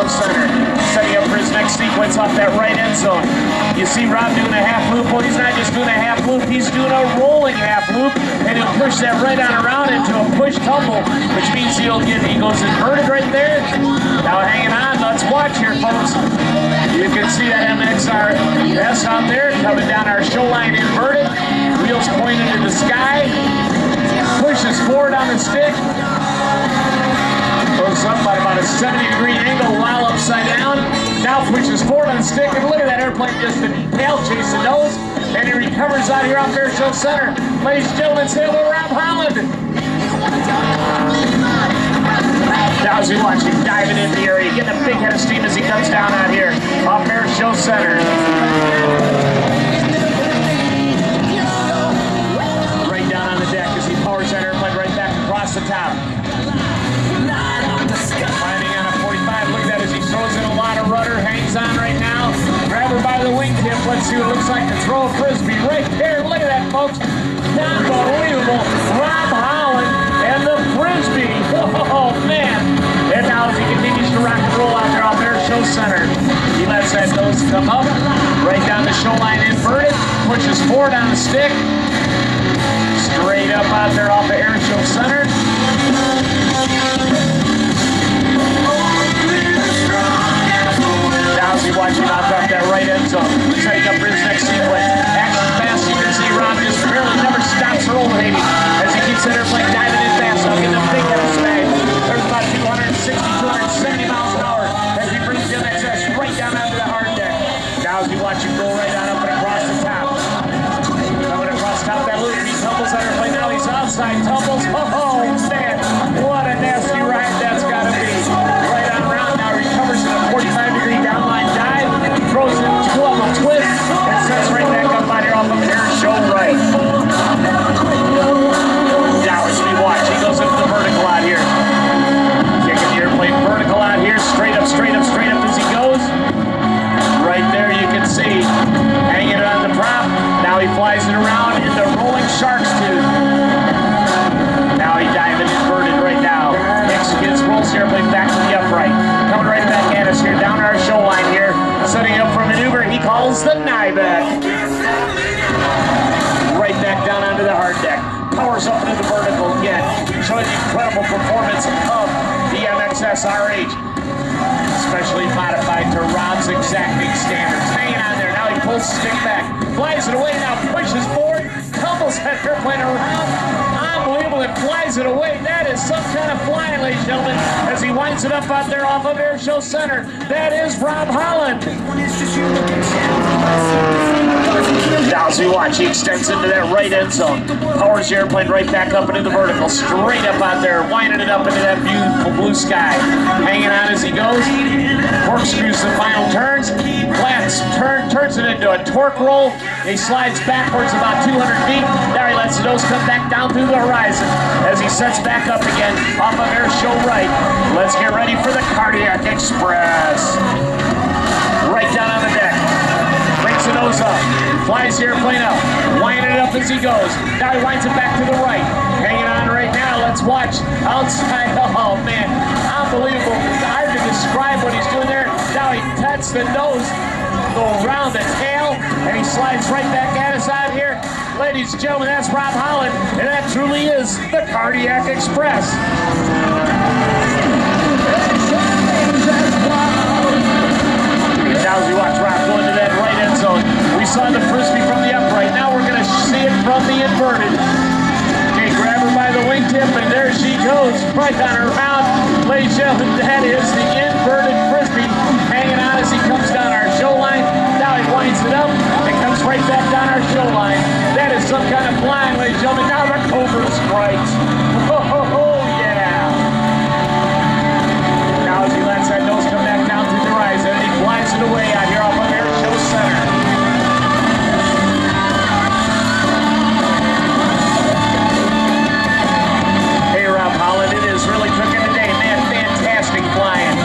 Show Center. Setting up for his next sequence off that right end zone. You see Rob doing a half loop. Well, he's not just doing a half loop, he's doing a rolling half loop, and he'll push that right on around into a push tumble, which means he goes inverted right there. Now hanging on, let's watch here, folks. You can see that MXRS out there coming down our show line inverted. Wheels pointed to the sky. Pushes forward on the stick. Goes up by about a 70-degree angle while upside down. Now pushes forward on the stick, and look at that airplane just in tail chase the nose. And he recovers out here off Air Show Center. Ladies and gentlemen, say hello, Rob Holland. Now as we watch him diving into the area, getting a big head of steam as he comes down out here off Air Show Center. Right down on the deck as he powers that airplane right back across the top. Climbing on a 45, look at that as he throws in a lot of rudder, hangs on right now. Grab her by the wingtip, let's see what it looks like to throw a frisbee right there. Look at that, folks. Unbelievable. Rob Holland and the frisbee. Oh, man. And now as he continues to rock and roll out there off Air Show Center, he lets that nose come up, right down the show line inverted, pushes forward on the stick, straight up out there off the Air Show Center. Now as you watch him out off that right end zone, setting up for his next sequence. Action fast, you can see Rob just barely never stops rolling as he keeps that airplane diving in fast. I'll get a big head of smack. There's about 260, 270 miles an hour as he brings the MXS right down onto the hard deck. Now as you watch him go right on up and across the top. Coming across top that loop, he tumbles that airplane. Now he's outside, tumbles. Oh, man, what a nasty ride that's got to be. Right on around now, recovers in a 45-degree downline dive, throws in a 12 twist, and sets right back up out here off of Air Show right. Now as we watch, he goes into the vertical out here. Kicking the airplane vertical out here, straight up, straight up, straight up as he goes. Right there you can see, hanging it on the prop. Now he flies it around into rolling shark's tooth. Now he diving inverted right now. Executes, rolls the airplane back to the upright. Coming right back at us here, down our show line here. Setting up for a maneuver he calls the Nybeck. Right back down onto the hard deck. Powers up into the vertical again. Showing the incredible performance of the MXS RH. Especially modified to Rob's exacting standards. Hanging on there, now he pulls the stick back. Flies it away, now pushes forward. Tumbles that airplane around. Unbelievable, it flies it away. That is some kind of flying, ladies and gentlemen, as he winds it up out there off of Air Show Center. That is Rob Holland. Now as we watch, he extends into that right end zone. Powers the airplane right back up into the vertical. Straight up out there, winding it up into that beautiful blue sky. Hanging on as he goes. Corkscrews the final turns. Plants, turns it into a torque roll. He slides backwards about 200 feet. Now he lets the nose come back down through the horizon as he sets back up again off of Air Show right. Let's get ready for the Cardiac Express. Right down on the deck. Brings the nose up. Flies the airplane up. Winding it up as he goes. Now he winds it back to the right. Hanging on right now. Let's watch outside. Oh, man. Unbelievable. Hard to describe what he's doing there. Now he cuts the nose, go around the tail, and he slides right back at us out here. Ladies and gentlemen, that's Rob Holland, and that truly is the Cardiac Express. Now as we watch Rob go into that right end zone, we saw the frisbee from the upright. Now we're going to see it from the inverted. Okay, grab her by the wingtip, and there she goes, right on her mouth. Ladies and gentlemen, that is the inverted frisbee hanging on as he comes down our show line. Now he winds it up and comes right back down our show line. That is some kind of flying, ladies and gentlemen. Now the Cobra strikes. Oh, yeah. Now as he lets that nose come back down through the horizon, he flies it away out here off of Air Show Center. It is really cooking today, man. Fantastic flying.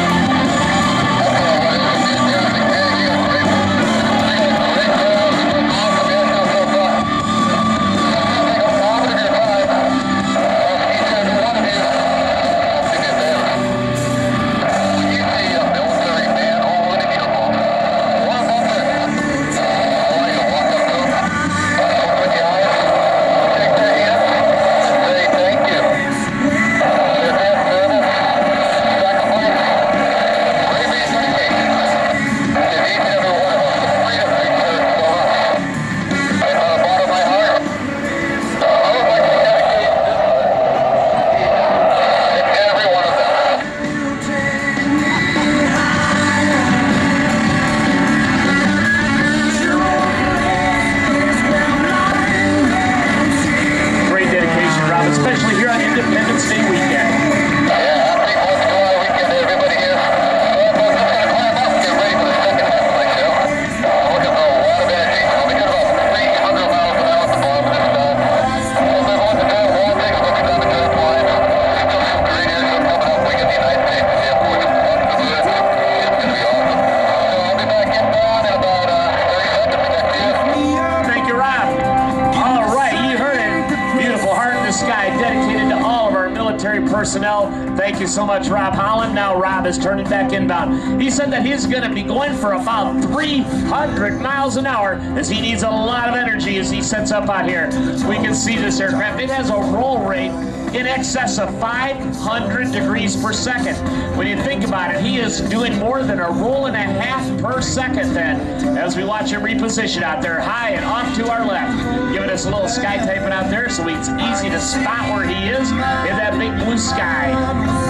your personnel. Thank you so much, Rob Holland. Now Rob is turning back inbound. He said that he's going to be going for about 300 miles an hour as he needs a lot of energy as he sets up out here. We can see this aircraft. It has a roll rate in excess of 500 degrees per second. When you think about it, he is doing more than a roll and a half per second then, as we watch him reposition out there high and off to our left, giving us a little sky typing out there so it's easy to spot where he is in that big blue sky.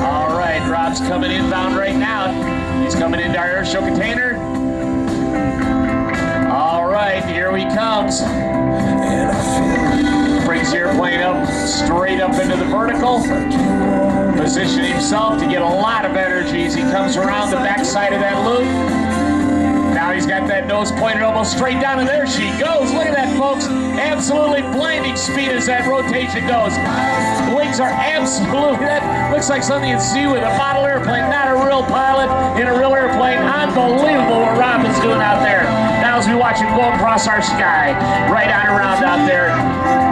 All right, Rob's coming inbound right now. He's coming into our air show container. All right, here he comes. Brings the airplane up, straight up into the vertical. Position himself to get a lot of energy as he comes around the backside of that loop. Now he's got that nose pointed almost straight down, and there she goes. Look at that, folks. Absolutely blinding speed as that rotation goes. The wings are absolutely, that looks like something you'd see with a model airplane, not a real pilot in a real airplane. Unbelievable what Rob is doing out there. Now as we watch him go across our sky, right on around out there,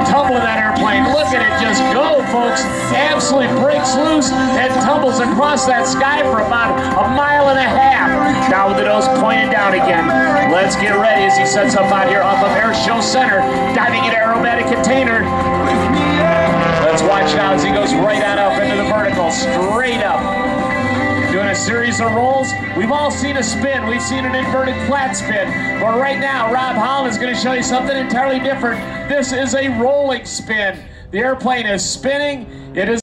tumbling that airplane. Look at it just go, folks. Absolutely breaks loose and tumbles across that sky for about a mile and a half. Now with the nose pointed down again. Let's get ready as he sets up out here off of Air Show Center, diving into aerobatic container. Let's watch now as he goes right on up into the vertical, straight up. Doing a series of rolls. We've all seen a spin. We've seen an inverted flat spin. But right now, Rob Holland is going to show you something entirely different. This is a rolling spin. The airplane is spinning. It is